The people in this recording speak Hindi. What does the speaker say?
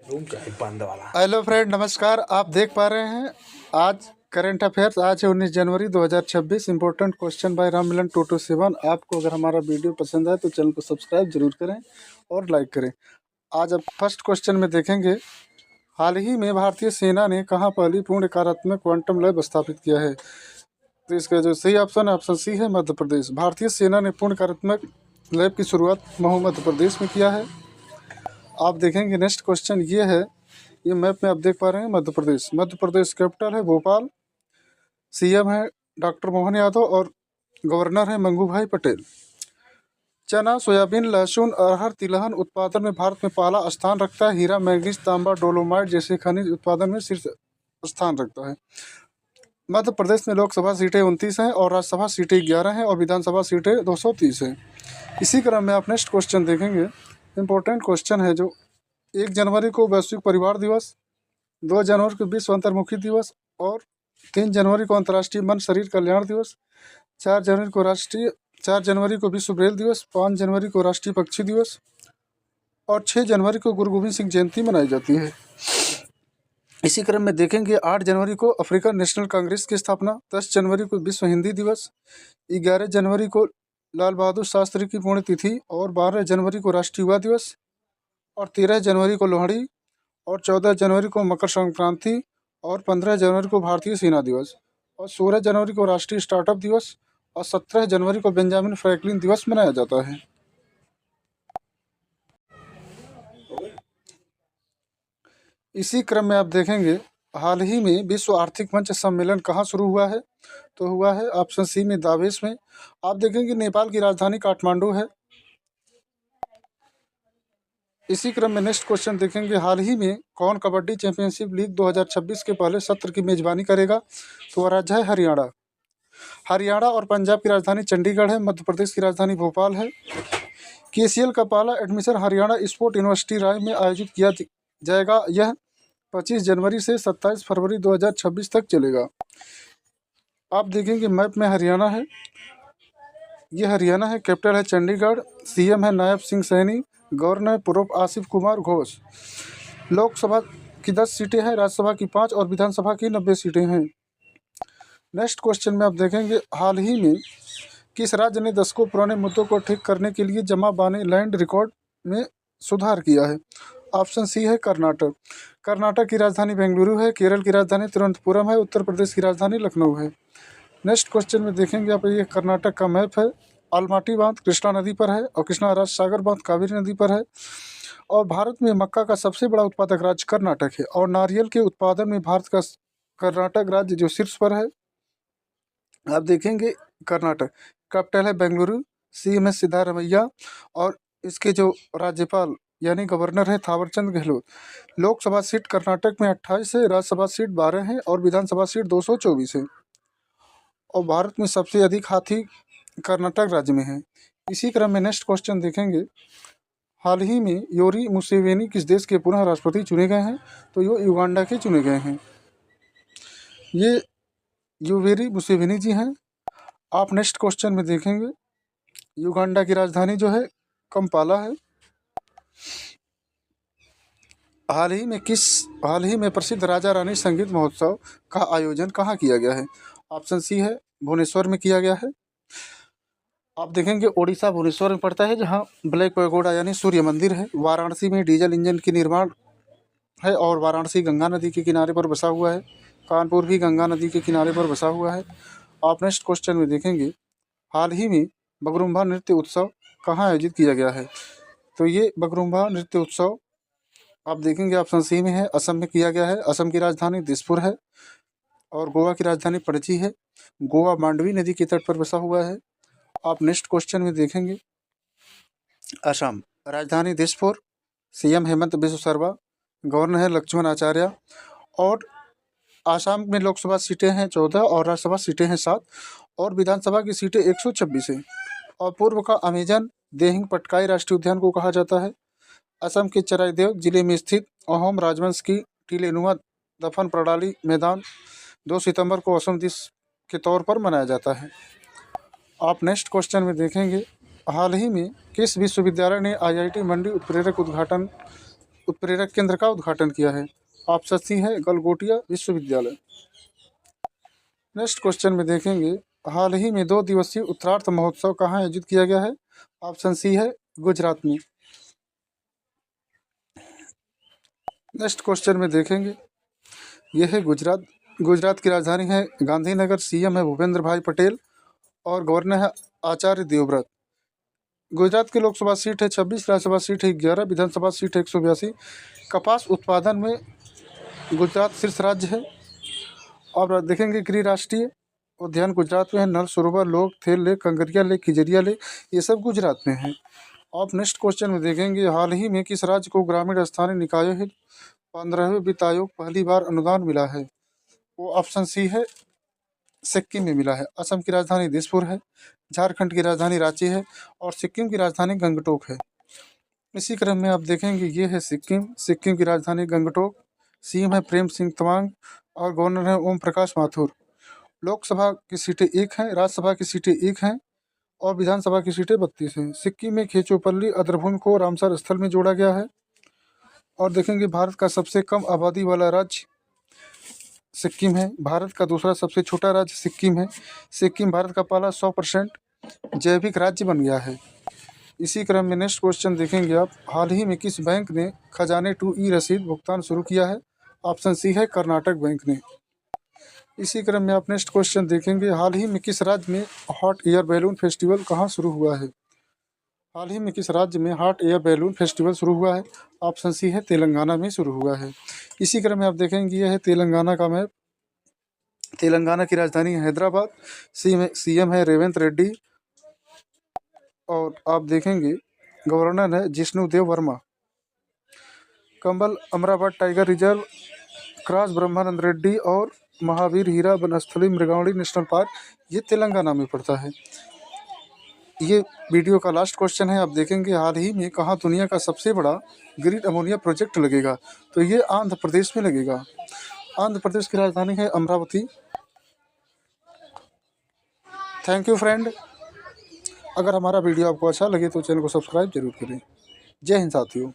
रूम का है बंद वाला। हेलो फ्रेंड, नमस्कार। आप देख पा रहे हैं आज करंट अफेयर्स। आज है 19 जनवरी 2026। Important question by Rammilan 227। आपको अगर हमारा वीडियो पसंद आए तो चैनल को सब्सक्राइब जरूर करें और लाइक करें। आज अब फर्स्ट क्वेश्चन में देखेंगे, हाल ही में भारतीय सेना ने कहाँ पहली पूर्ण एकात्मक क्वांटम लैब स्थापित किया है? तो इसका जो सही ऑप्शन है ऑप्शन सी है, मध्य प्रदेश। भारतीय सेना ने पूर्ण एकात्मक लैब की शुरुआत महू मध्य प्रदेश में किया है। आप देखेंगे नेक्स्ट क्वेश्चन ये है, ये मैप में आप देख पा रहे हैं मध्य प्रदेश। मध्य प्रदेश कैपिटल है भोपाल, सीएम है डॉक्टर मोहन यादव और गवर्नर है मंगू भाई पटेल। चना, सोयाबीन, लहसुन, अरहर, तिलहन उत्पादन में भारत में पहला स्थान रखता है। हीरा, मैंगनीज, तांबा, डोलोमाइट जैसे खनिज उत्पादन में शीर्ष स्थान रखता है। मध्य प्रदेश में लोकसभा सीटें 29 हैं और राज्यसभा सीटें 11 हैं और विधानसभा सीटें 230 हैं। इसी क्रम में आप नेक्स्ट क्वेश्चन देखेंगे। इंपॉर्टेंट क्वेश्चन है जो 1 जनवरी को वैश्विक परिवार दिवस, 2 जनवरी को विश्व अंतर्मुखी दिवस और 3 जनवरी को अंतर्राष्ट्रीय मन शरीर कल्याण दिवस, 4 जनवरी को विश्व ब्रेल दिवस, 5 जनवरी को राष्ट्रीय पक्षी दिवस और 6 जनवरी को गुरु गोविंद सिंह जयंती मनाई जाती है। इसी क्रम में देखेंगे 8 जनवरी को अफ्रीकन नेशनल कांग्रेस की स्थापना, 10 जनवरी को विश्व हिंदी दिवस, 11 जनवरी को लाल बहादुर शास्त्री की पुण्यतिथि और 12 जनवरी को राष्ट्रीय युवा दिवस और 13 जनवरी को लोहड़ी और 14 जनवरी को मकर संक्रांति और 15 जनवरी को भारतीय सेना दिवस और 16 जनवरी को राष्ट्रीय स्टार्टअप दिवस और 17 जनवरी को बेंजामिन फ्रैंकलिन दिवस मनाया जाता है। इसी क्रम में आप देखेंगे, हाल ही में विश्व आर्थिक मंच सम्मेलन कहाँ शुरू हुआ है? तो हुआ है ऑप्शन सी में दावेश में। आप देखेंगे नेपाल की राजधानी काठमांडू है। इसी क्रम में नेक्स्ट क्वेश्चन देखेंगे, हाल ही में कौन कबड्डी चैंपियनशिप लीग 2026 के पहले सत्र की मेजबानी करेगा? तो वह राज्य है हरियाणा। हरियाणा और पंजाब की राजधानी चंडीगढ़ है, मध्य प्रदेश की राजधानी भोपाल है। केसीएल का पहला एडमिशन हरियाणा स्पोर्ट यूनिवर्सिटी राय में आयोजित किया जाएगा। यह 25 जनवरी से 27 फरवरी 2026 तक चलेगा। आप देखेंगे मैप में हरियाणा है, यह हरियाणा है, कैपिटल है चंडीगढ़, सीएम है नायब सिंह सैनी, गवर्नर है पूर्व आसिफ कुमार घोष। लोकसभा की 10 सीटें हैं, राज्यसभा की 5 और विधानसभा की 90 सीटें हैं। नेक्स्ट क्वेश्चन में आप देखेंगे, हाल ही में किस राज्य ने दशकों पुराने मुद्दों को ठीक करने के लिए जमा बाने लैंड रिकॉर्ड में सुधार किया है? ऑप्शन सी है कर्नाटक। कर्नाटक की राजधानी बेंगलुरु है, केरल की राजधानी तिरुवनंतपुरम है, उत्तर प्रदेश की राजधानी लखनऊ है। नेक्स्ट क्वेश्चन में देखेंगे आप, ये कर्नाटक का मैप है। अलमाटी बांध कृष्णा नदी पर है और कृष्णा राज सागर बांध कावेरी नदी पर है। और भारत में मक्का का सबसे बड़ा उत्पादक राज्य कर्नाटक है और नारियल के उत्पादन में भारत का कर्नाटक राज्य जो शीर्ष पर है। आप देखेंगे कर्नाटक, कैपिटल है बेंगलुरु, सीएम है सिद्धारमैया और इसके जो राज्यपाल यानी गवर्नर है थावरचंद गहलोत। लोकसभा सीट कर्नाटक में 28 है, राज्यसभा सीट 12 है और विधानसभा सीट 224 है। और भारत में सबसे अधिक हाथी कर्नाटक राज्य में है। इसी क्रम में नेक्स्ट क्वेश्चन देखेंगे, हाल ही में योरी मुसेवेनी किस देश के पुनः राष्ट्रपति चुने गए हैं? तो ये युगांडा के चुने गए हैं। ये योवेरी मुसेवेनी जी हैं। आप नेक्स्ट क्वेश्चन में देखेंगे, युगांडा की राजधानी जो है कंपाला है। हाल ही में प्रसिद्ध राजा रानी संगीत महोत्सव का आयोजन कहाँ किया गया है? ऑप्शन सी है भुवनेश्वर में किया गया है। आप देखेंगे ओडिशा भुवनेश्वर में पड़ता है, जहाँ ब्लैक पैगोडा यानी सूर्य मंदिर है। वाराणसी में डीजल इंजन की निर्माण है और वाराणसी गंगा नदी के किनारे पर बसा हुआ है। कानपुर भी गंगा नदी के किनारे पर बसा हुआ है। आप नेक्स्ट क्वेश्चन में देखेंगे, हाल ही में बगरुम्भा नृत्य उत्सव कहाँ आयोजित किया गया है? तो ये बगरुम्भा नृत्य उत्सव आप देखेंगे ऑप्शन सी में है, असम में किया गया है। असम की राजधानी दिसपुर है और गोवा की राजधानी पणजी है। गोवा मांडवी नदी के तट पर बसा हुआ है। आप नेक्स्ट क्वेश्चन में देखेंगे, असम राजधानी दिसपुर, सीएम हेमंत बिस्व शर्मा, गवर्नर है लक्ष्मण आचार्य और आसाम में लोकसभा सीटें हैं 14 और राज्यसभा सीटें हैं 7 और विधानसभा की सीटें 126 हैं। और पूर्व का अमेजन देहिंग पटकाई राष्ट्रीय उद्यान को कहा जाता है। असम के चराइदेव जिले में स्थित अहोम राजवंश की टीलेनुमा दफन प्रणाली मैदान 2 सितंबर को असम दिवस के तौर पर मनाया जाता है। आप नेक्स्ट क्वेश्चन में देखेंगे, हाल ही में किस विश्वविद्यालय ने आईआईटी मंडी उत्प्रेरक उद्घाटन उत्प्रेरक केंद्र का उद्घाटन किया है? ऑप्शन सी है गलगोटिया विश्वविद्यालय। नेक्स्ट क्वेश्चन में देखेंगे, हाल ही में 2 दिवसीय उत्तरार्थ महोत्सव कहाँ आयोजित किया गया है? ऑप्शन सी है गुजरात में। नेक्स्ट क्वेश्चन में देखेंगे, यह है गुजरात। गुजरात की राजधानी है गांधीनगर, सीएम है भूपेंद्र भाई पटेल और गवर्नर है आचार्य देवव्रत। गुजरात की लोकसभा सीट है 26, राज्यसभा सीट है 11, विधानसभा सीट है 182। कपास उत्पादन में गुजरात शीर्ष राज्य है। और देखेंगे गृह राष्ट्रीय उद्यान गुजरात में है, नल सरोवर, लोग थेल लेक, कंगरिया लेक, खिजरिया लेक, ये सब गुजरात में है। अब नेक्स्ट क्वेश्चन में देखेंगे, हाल ही में किस राज्य को ग्रामीण स्थानीय निकायों के 15वें वित्त आयोग पहली बार अनुदान मिला है? वो ऑप्शन सी है सिक्किम में मिला है। असम की राजधानी दिसपुर है, झारखंड की राजधानी रांची है और सिक्किम की राजधानी गंगटोक है। इसी क्रम में आप देखेंगे, ये है सिक्किम। सिक्किम की राजधानी गंगटोक, सीएम है प्रेम सिंह तमांग और गवर्नर है ओम प्रकाश माथुर। लोकसभा की सीटें 1 हैं, राज्यसभा की सीटें 1 हैं और विधानसभा की सीटें 32 हैं। सिक्किम में खेचोपल्ली अद्रभूमि को रामसर स्थल में जोड़ा गया है। और देखेंगे, भारत का सबसे कम आबादी वाला राज्य सिक्किम है। भारत का दूसरा सबसे छोटा राज्य सिक्किम है। सिक्किम भारत का पहला 100% जैविक राज्य बन गया है। इसी क्रम में नेक्स्ट क्वेश्चन देखेंगे आप, हाल ही में किस बैंक ने खजाने टू ई रसीद भुगतान शुरू किया है? ऑप्शन सी है कर्नाटक बैंक ने। इसी क्रम में आप नेक्स्ट क्वेश्चन देखेंगे, हाल ही में किस राज्य में हॉट एयर बैलून फेस्टिवल कहाँ शुरू हुआ है? हाल ही में किस राज्य में हॉट एयर बैलून फेस्टिवल शुरू हुआ है? ऑप्शन सी है तेलंगाना में शुरू हुआ है। इसी क्रम में आप देखेंगे, यह है तेलंगाना का मैप। तेलंगाना की राजधानी है हैदराबाद, सीएम है रेवंत रेड्डी और आप देखेंगे गवर्नर है जिष्णु देव वर्मा। कंबल अमरावती टाइगर रिजर्व, क्रॉस ब्रह्मानंद रेड्डी और महावीर हीरा वनस्थली मृगावली नेशनल पार्क, ये तेलंगाना में पड़ता है। ये वीडियो का लास्ट क्वेश्चन है। आप देखेंगे, हाल ही में कहाँ दुनिया का सबसे बड़ा ग्रीन अमोनिया प्रोजेक्ट लगेगा? तो ये आंध्र प्रदेश में लगेगा। आंध्र प्रदेश की राजधानी है अमरावती। Thank you friend. अगर हमारा वीडियो आपको अच्छा लगे तो चैनल को सब्सक्राइब जरूर करें। जय हिंद साथियों।